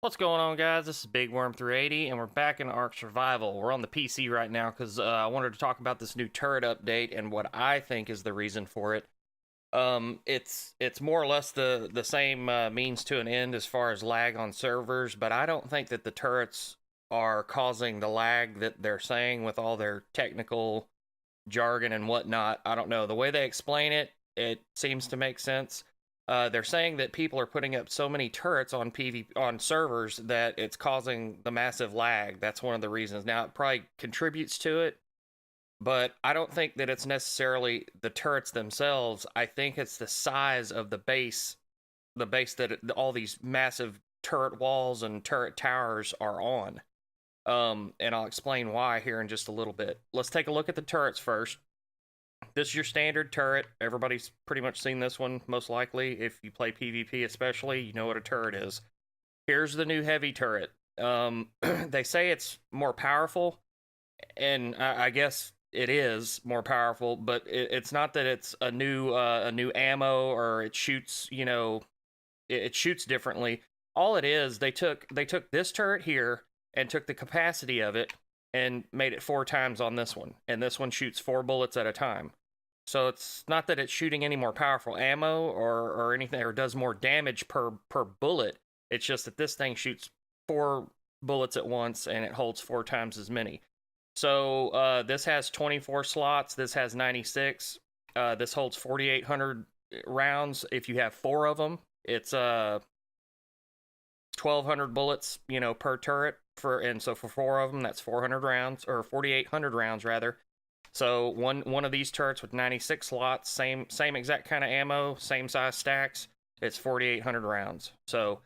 What's going on, guys? This is Big Worm 380, and we're back in Ark Survival. We're on the PC right now because I wanted to talk about this new turret update and what I think is the reason for it. It's more or less the same means to an end as far as lag on servers, but I don't think that the turrets are causing the lag that they're saying with all their technical jargon and whatnot. I don't know. The way they explain it, it seems to make sense. They're saying that people are putting up so many turrets on on servers that it's causing the massive lag. That's one of the reasons. Now it probably contributes to it, but I don't think that it's necessarily the turrets themselves. I think it's the size of the base that all these massive turret walls and turret towers are on. And I'll explain why here in just a little bit. Let's take a look at the turrets first. This is your standard turret. Everybody's pretty much seen this one, most likely. If you play PvP especially, you know what a turret is. Here's the new heavy turret. They say it's more powerful, and I guess it is more powerful, but it's not that it's a new ammo or it shoots, it shoots differently. All it is, they took this turret here and took the capacity of it and made it 4 times on this one, and this one shoots 4 bullets at a time. So it's not that it's shooting any more powerful ammo or anything, or does more damage per bullet. It's just that this thing shoots 4 bullets at once and it holds 4 times as many. So this has 24 slots. This has 96. This holds 4,800 rounds. If you have 4 of them, it's 1,200 bullets, per turret. So for 4 of them, that's 400 rounds, or 4,800 rounds rather. So one of these turrets with 96 slots, same exact kind of ammo, same size stacks. It's 4,800 rounds. So,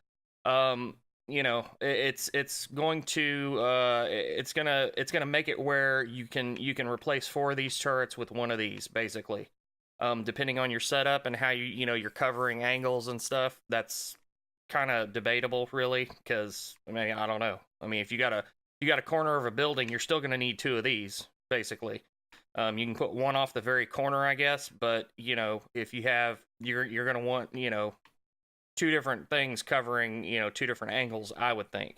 it's going to it's gonna make it where you can replace 4 of these turrets with one of these basically. Depending on your setup and how you're covering angles and stuff, that's kind of debatable, really. Because I don't know. If you got a corner of a building, you're still gonna need 2 of these basically. You can put one off the very corner, I guess, but if you have, you're gonna want 2 different things covering 2 different angles, I would think.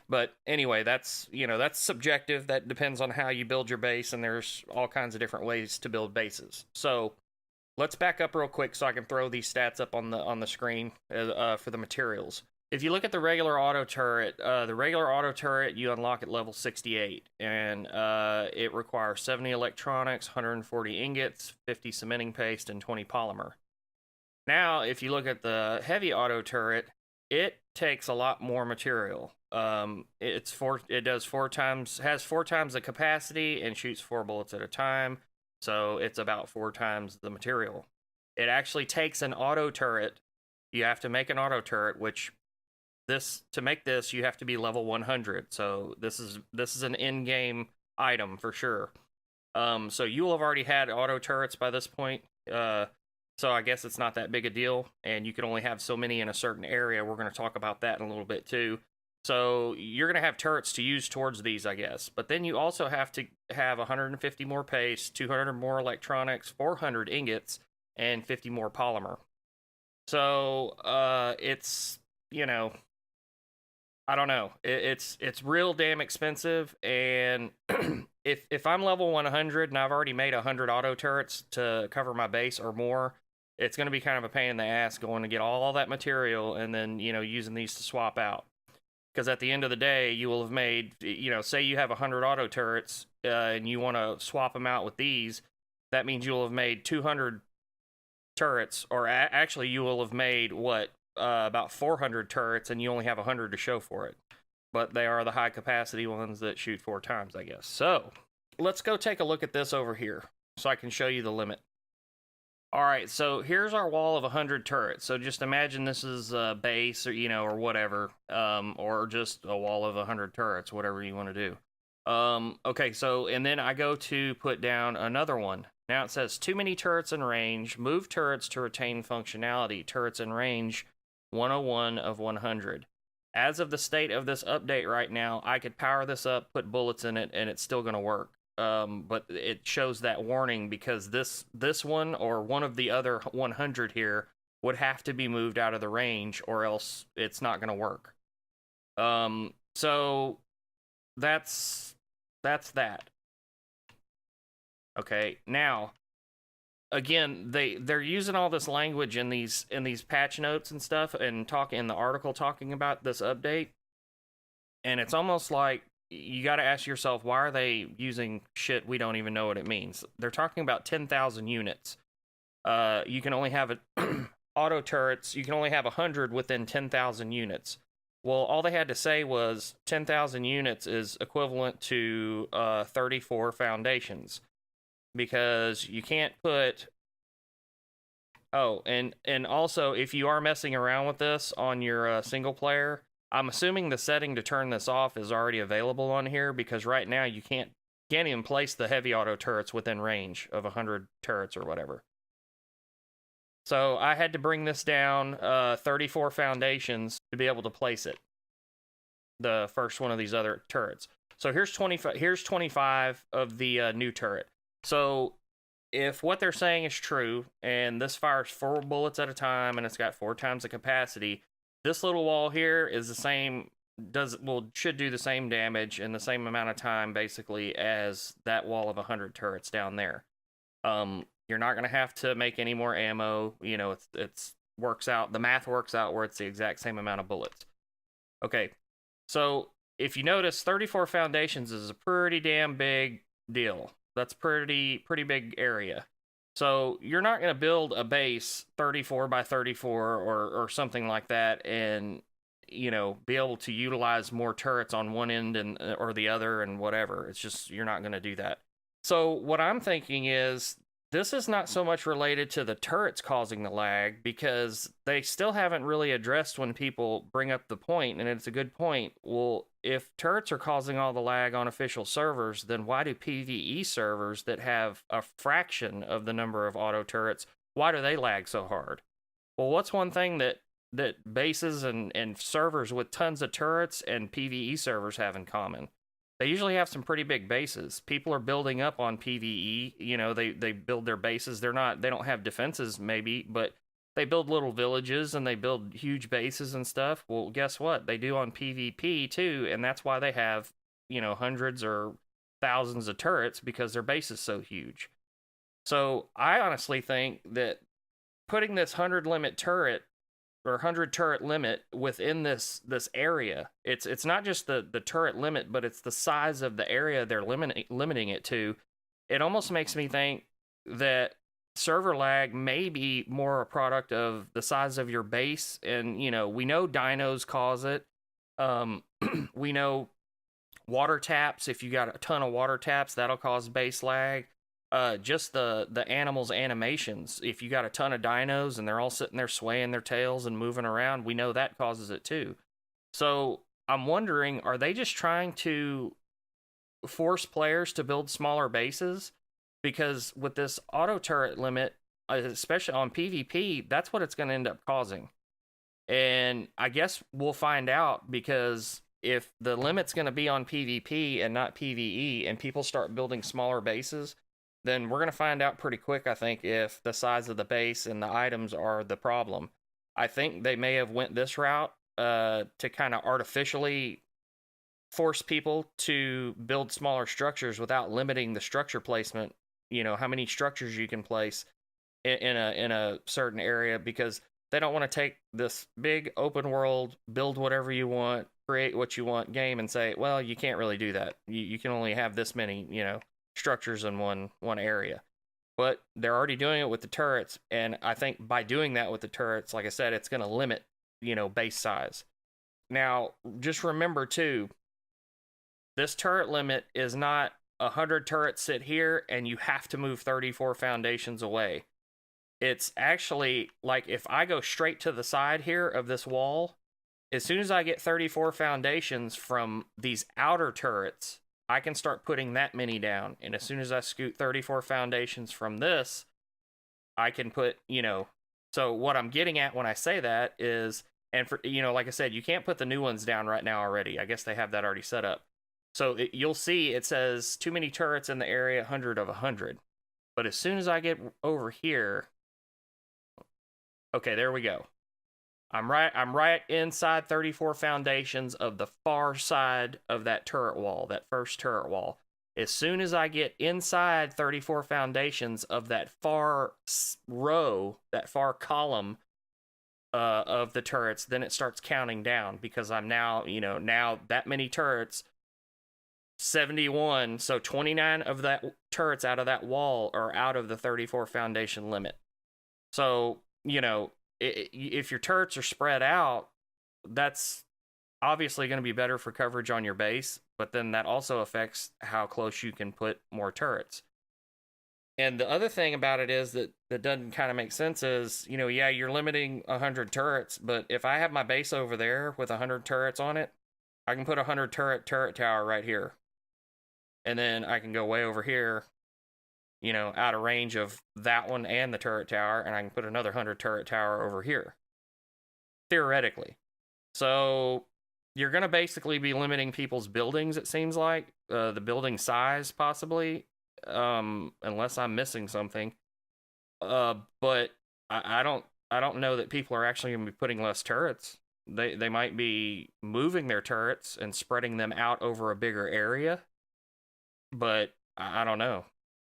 But anyway, that's subjective. That depends on how you build your base, and there's all kinds of different ways to build bases. So let's back up real quick so I can throw these stats up on the screen for the materials. If you look at the regular auto turret, you unlock at level 68, and it requires 70 electronics, 140 ingots, 50 cementing paste, and 20 polymer. Now, if you look at the heavy auto turret, it takes a lot more material. It has 4 times the capacity and shoots 4 bullets at a time, so it's about 4 times the material. It actually takes an auto turret. You have to make an auto turret, which to make this, you have to be level 100. So this is an in-game item for sure. So you will have already had auto turrets by this point. So I guess it's not that big a deal, and you can only have so many in a certain area. We're going to talk about that in a little bit too. So you're going to have turrets to use towards these, I guess. But then you also have to have 150 more paste, 200 more electronics, 400 ingots, and 50 more polymer. So it's I don't know. It's real damn expensive, and if I'm level 100 and I've already made 100 auto turrets to cover my base or more, it's going to be kind of a pain in the ass going to get all that material and then using these to swap out. Because at the end of the day, you will have made, say you have 100 auto turrets and you want to swap them out with these, that means you will have made 200 turrets, or actually you will have made about 400 turrets, and you only have 100 to show for it. But they are the high capacity ones that shoot 4 times, I guess. So let's go take a look at this over here so I can show you the limit. All right, so here's our wall of 100 turrets. So just imagine this is a base, or whatever, or just a wall of 100 turrets, whatever you want to do. Okay, so and then I go to put down another one. Now it says too many turrets in range. Move turrets to retain functionality. Turrets in range 101 of 100. As of the state of this update right now, I could power this up, put bullets in it, and it's still going to work. But it shows that warning because this one or one of the other 100 here would have to be moved out of the range, or else it's not going to work. So that's that. Okay, now again, they're using all this language in these patch notes and stuff, and talk in the article talking about this update, and it's almost like you got to ask yourself, why are they using shit we don't even know what it means? They're talking about 10,000 units. You can only have auto turrets. You can only have 100 within 10,000 units. Well, all they had to say was 10,000 units is equivalent to 34 foundations, because you can't put. Oh, and also, if you are messing around with this on your single player, I'm assuming the setting to turn this off is already available on here, because right now you can't even place the heavy auto turrets within range of 100 turrets or whatever. So I had to bring this down 34 foundations to be able to place it. The first one of these other turrets. So here's 25. Here's 25 of the new turret. So if what they're saying is true, and this fires 4 bullets at a time, and it's got 4 times the capacity, this little wall here is the same. Should do the same damage in the same amount of time, basically, as that wall of 100 turrets down there. You're not gonna have to make any more ammo. You know, it's works out. The math works out where it's the exact same amount of bullets. Okay, so if you notice, 34 foundations is a pretty damn big deal. That's pretty big area. So you're not going to build a base 34 by 34 or something like that, and be able to utilize more turrets on one end and or the other and whatever. It's just, you're not going to do that. So what I'm thinking is, this is not so much related to the turrets causing the lag, because they still haven't really addressed when people bring up the point, and it's a good point. Well, if turrets are causing all the lag on official servers, then why do PvE servers that have a fraction of the number of auto turrets, why do they lag so hard? Well, what's one thing that bases and servers with tons of turrets and PvE servers have in common? They usually have some pretty big bases. People are building up on PvE. They build their bases. They don't have defenses maybe, but they build little villages and they build huge bases and stuff. Well, guess what? They do on PvP too, and that's why they have, hundreds or thousands of turrets, because their base is so huge. So I honestly think that putting this 100 limit turret or 100 turret limit within this area, it's not just the turret limit, but it's the size of the area they're limiting it to. It almost makes me think that server lag may be more a product of the size of your base. And we know dinos cause it. We know water taps, if you got a ton of water taps, that'll cause base lag. Just the animals' animations. If you got a ton of dinos and they're all sitting there swaying their tails and moving around, we know that causes it too. So I'm wondering, are they just trying to force players to build smaller bases? Because with this auto turret limit, especially on PvP, that's what it's going to end up causing. And I guess we'll find out, because if the limit's going to be on PvP and not PvE, and people start building smaller bases, then we're going to find out pretty quick, I think, if the size of the base and the items are the problem. I think they may have went this route to kind of artificially force people to build smaller structures without limiting the structure placement, how many structures you can place in a certain area, because they don't want to take this big open world, build whatever you want, create what you want game and say, well, you can't really do that. You can only have this many, structures in one area. But they're already doing it with the turrets, and I think by doing that with the turrets, like I said, it's going to limit base size. Now just remember too, this turret limit is not 100 turrets sit here and you have to move 34 foundations away. It's actually like, if I go straight to the side here of this wall, as soon as I get 34 foundations from these outer turrets, I can start putting that many down. And as soon as I scoot 34 foundations from this, I can put, so what I'm getting at when I say that is, and for, like I said, you can't put the new ones down right now already. I guess they have that already set up. So you'll see it says too many turrets in the area, 100 of 100. But as soon as I get over here, okay, there we go. I'm right inside 34 foundations of the far side of that turret wall, that first turret wall. As soon as I get inside 34 foundations of that far row, that far column of the turrets, then it starts counting down because I'm now, now that many turrets, 71, so 29 of that turrets out of that wall are out of the 34 foundation limit. So, if your turrets are spread out, that's obviously going to be better for coverage on your base, but then that also affects how close you can put more turrets. And the other thing about it is that doesn't kind of make sense is, yeah, you're limiting 100 turrets, but if I have my base over there with 100 turrets on it, I can put a 100 turret tower right here. And then I can go way over here, out of range of that one and the turret tower, and I can put another 100 turret tower over here. Theoretically. So you're going to basically be limiting people's buildings, it seems like. The building size, possibly. Unless I'm missing something. But I don't know that people are actually going to be putting less turrets. They might be moving their turrets and spreading them out over a bigger area. But I don't know.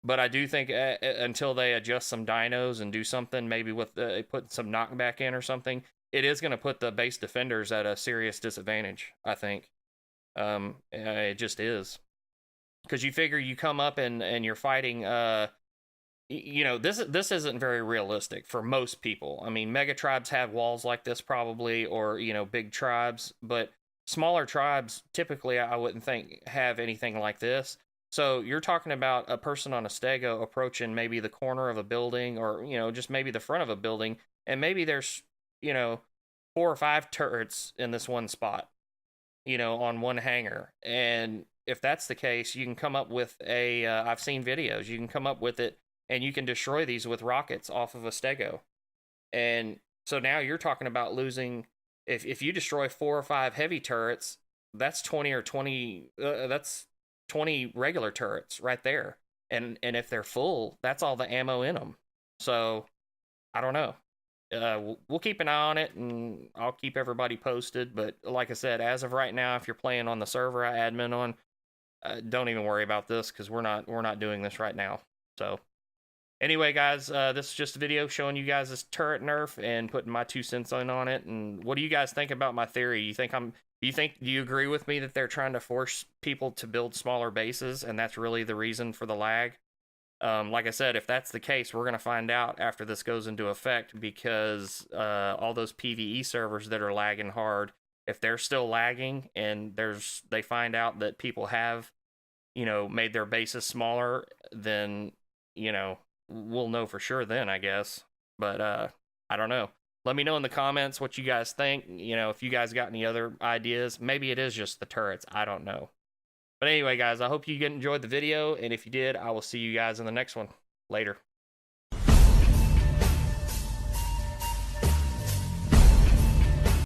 But I do think until they adjust some dinos and do something, maybe with put some knockback in or something, it is going to put the base defenders at a serious disadvantage, I think. It just is. Because you figure you come up and you're fighting, this isn't very realistic for most people. I mean, mega tribes have walls like this probably, or, big tribes, but smaller tribes typically I wouldn't think have anything like this. So you're talking about a person on a stego approaching maybe the corner of a building or, just maybe the front of a building, and maybe there's, 4 or 5 turrets in this one spot, on one hangar. And if that's the case, you can come up with I've seen videos, you can come up with it and you can destroy these with rockets off of a stego. And so now you're talking about losing, if you destroy 4 or 5 heavy turrets, that's 20 regular turrets right there. And if they're full, that's all the ammo in them. So I don't know. We'll keep an eye on it, and I'll keep everybody posted. But like I said, as of right now, if you're playing on the server I admin on, don't even worry about this because we're not doing this right now. So anyway, guys, this is just a video showing you guys this turret nerf and putting my 2 cents on it. And what do you guys think about my theory? Do you agree with me that they're trying to force people to build smaller bases, and that's really the reason for the lag? Like I said, if that's the case, we're going to find out after this goes into effect, because all those PvE servers that are lagging hard, if they're still lagging and they find out that people have, made their bases smaller, then, we'll know for sure then, I guess. But I don't know. Let me know in the comments what you guys think. If you guys got any other ideas. Maybe it is just the turrets. I don't know. But anyway, guys, I hope you enjoyed the video, and if you did, I will see you guys in the next one. Later.